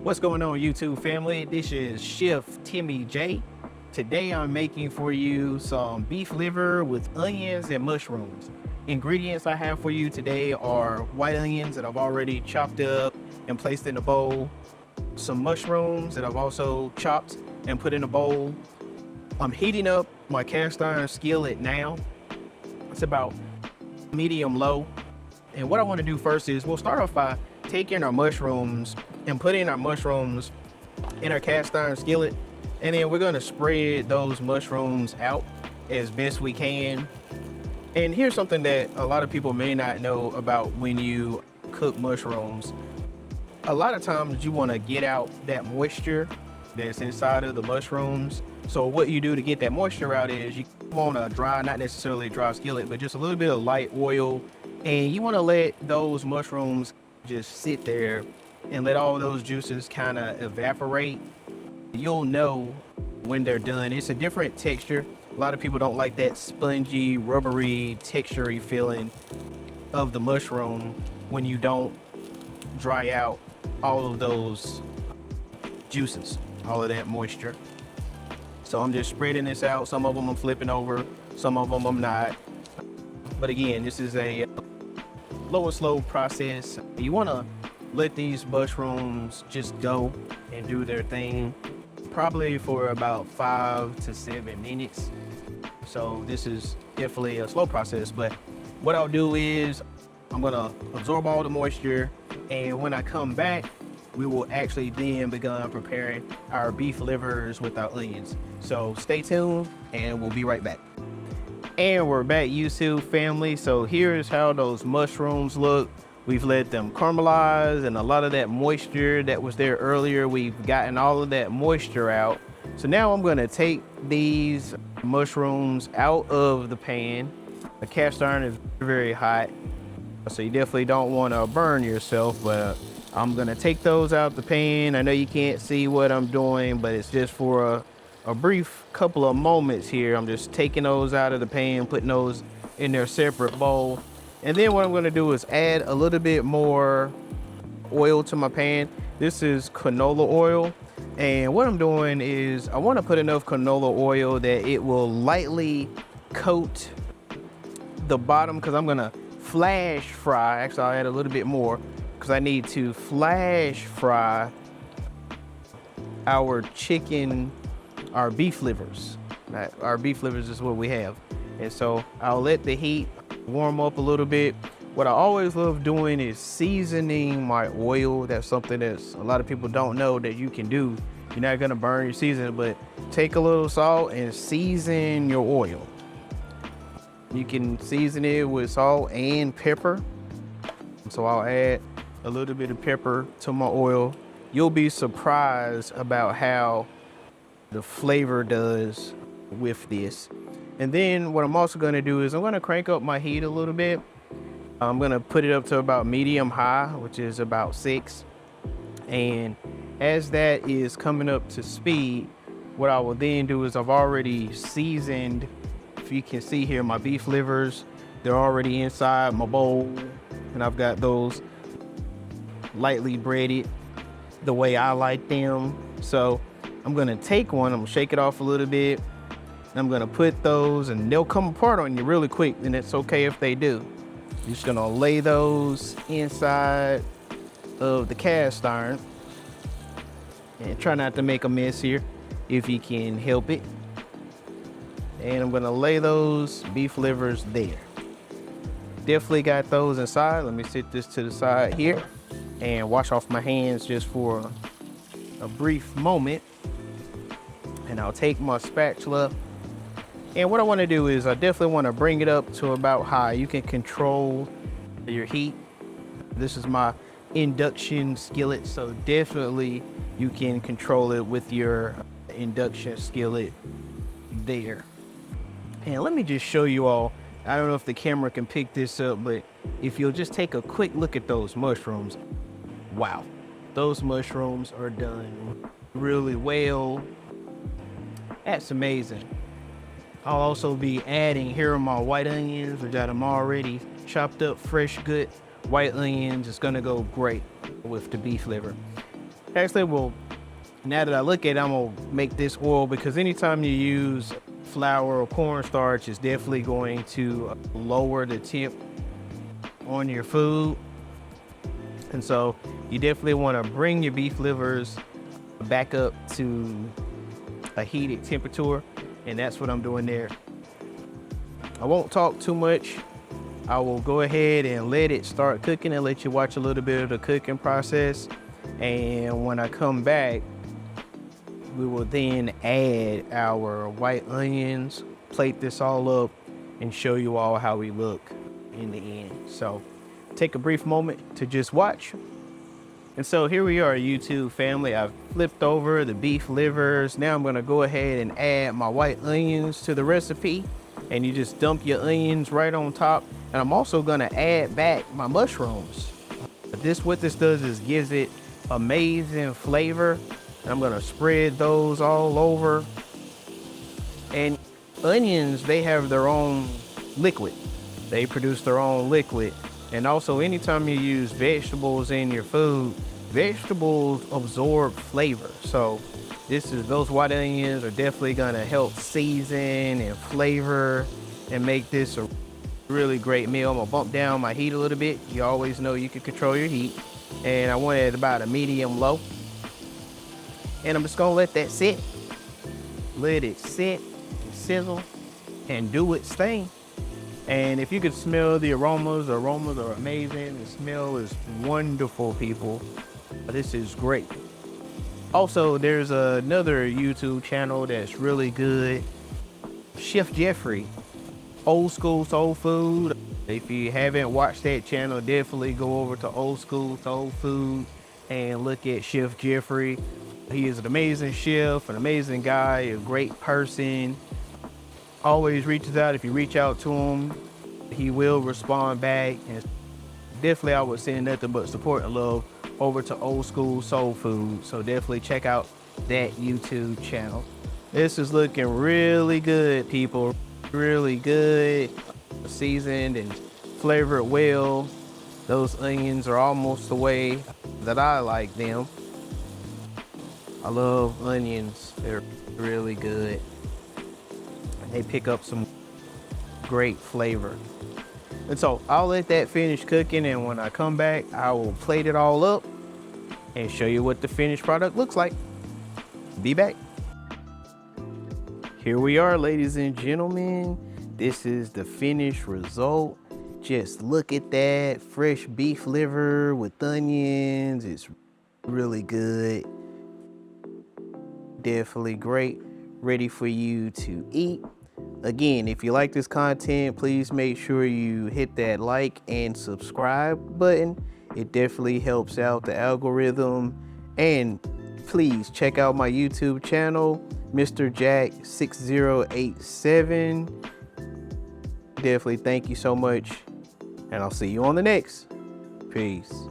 What's going on, YouTube family? This is Chef Timmy J. Today I'm making for you some beef liver with onions and mushrooms. Ingredients I have for you today are white onions that I've already chopped up and placed in a bowl, some mushrooms that I've also chopped and put in a bowl. I'm heating up my cast iron skillet now. It's about medium low. And what I want to do first is we'll start off by taking our mushrooms and putting our mushrooms in our cast iron skillet, and then we're going to spread those mushrooms out as best we can. And here's something that a lot of people may not know about when you cook mushrooms. A lot of times you want to get out that moisture that's inside of the mushrooms. So what you do to get that moisture out is you want a dry, not necessarily a dry skillet, but just a little bit of light oil, and you want to let those mushrooms just sit there and let all those juices kind of evaporate. You'll know when they're done. It's a different texture. A lot of people don't like that spongy, rubbery, textury feeling of the mushroom when you don't dry out all of those juices, all of that moisture. So I'm just spreading this out. Some of them I'm flipping over, some of them I'm not. But again, this is a low and slow process. You want to let these mushrooms just go and do their thing, probably for about 5 to 7 minutes. So this is definitely a slow process, but what I'll do is I'm gonna absorb all the moisture, and when I come back, we will actually then begin preparing our beef livers with our onions. So stay tuned and we'll be right back. And we're back, YouTube family. So here's how those mushrooms look. We've let them caramelize, and a lot of that moisture that was there earlier, we've gotten all of that moisture out. So now I'm gonna take these mushrooms out of the pan. The cast iron is very hot, so you definitely don't wanna burn yourself, but I'm gonna take those out the pan. I know you can't see what I'm doing, but it's just for a brief couple of moments here. I'm just taking those out of the pan, putting those in their separate bowl. And then what I'm gonna do is add a little bit more oil to my pan. This is canola oil. And what I'm doing is I wanna put enough canola oil that it will lightly coat the bottom, because I'm gonna flash fry. Actually, I'll add a little bit more because I need to flash fry our beef livers. Our beef livers is what we have. And so I'll let the heat warm up a little bit. What I always love doing is seasoning my oil. That's something that a lot of people don't know that you can do. You're not gonna burn your seasoning, but take a little salt and season your oil. You can season it with salt and pepper. So I'll add a little bit of pepper to my oil. You'll be surprised about how the flavor does with this. And then what I'm also gonna do is I'm gonna crank up my heat a little bit. I'm gonna put it up to about medium high, which is about 6. And as that is coming up to speed, what I will then do is I've already seasoned, if you can see here, my beef livers. They're already inside my bowl, and I've got those lightly breaded the way I like them. So I'm gonna take one, I'm gonna shake it off a little bit, and I'm gonna put those, and they'll come apart on you really quick, and it's okay if they do. I'm just gonna lay those inside of the cast iron, and try not to make a mess here if you can help it. And I'm gonna lay those beef livers there. Definitely got those inside. Let me sit this to the side here and wash off my hands just for a brief moment. And I'll take my spatula, and what I want to do is I definitely want to bring it up to about high. You can control your heat. This is my induction skillet, so definitely you can control it with your induction skillet there. And let me just show you all, I don't know if the camera can pick this up, but if you'll just take a quick look at those mushrooms. Wow, those mushrooms are done really well. That's amazing. I'll also be adding here my white onions, which got them already chopped up, fresh, good white onions. It's gonna go great with the beef liver. Actually, well, now that I look at it, I'm gonna make this oil because anytime you use flour or cornstarch, it's definitely going to lower the temp on your food. And so you definitely want to bring your beef livers back up to a heated temperature, and that's what I'm doing there. I won't talk too much. I will go ahead and let it start cooking and let you watch a little bit of the cooking process. And when I come back, we will then add our white onions, plate this all up, and show you all how we look in the end. So take a brief moment to just watch. And so here we are, YouTube family. I've flipped over the beef livers. Now I'm gonna go ahead and add my white onions to the recipe. And you just dump your onions right on top. And I'm also gonna add back my mushrooms. What this does is gives it amazing flavor. And I'm gonna spread those all over. And onions, they have their own liquid. They produce their own liquid. And also, anytime you use vegetables in your food, vegetables absorb flavor. So those white onions are definitely gonna help season and flavor and make this a really great meal. I'm gonna bump down my heat a little bit. You always know you can control your heat. And I want it at about a medium low. And I'm just gonna let that sit. Let it sit, sizzle, and do its thing. And if you could smell the aromas are amazing. The smell is wonderful, people. This is great. Also, there's another YouTube channel that's really good. Chef Jeffrey, Old School Soul Food. If you haven't watched that channel, definitely go over to Old School Soul Food and look at Chef Jeffrey. He is an amazing chef, an amazing guy, a great person. Always reaches out. If you reach out to him, he will respond back. And definitely I would send nothing but support and love over to Old School Soul Food. So definitely check out that YouTube channel. This is looking really good, people. Really good. Seasoned and flavored well. Those onions are almost the way that I like them. I love onions. They're really good. They pick up some great flavor. And so I'll let that finish cooking, and when I come back, I will plate it all up and show you what the finished product looks like. Be back. Here we are, ladies and gentlemen. This is the finished result. Just look at that fresh beef liver with onions. It's really good. Definitely great. Ready for you to eat. Again, if you like this content, please make sure you hit that like and subscribe button. It definitely helps out the algorithm. And please check out my YouTube channel, Mr. Jack 6087. Definitely thank you so much. And I'll see you on the next. Peace.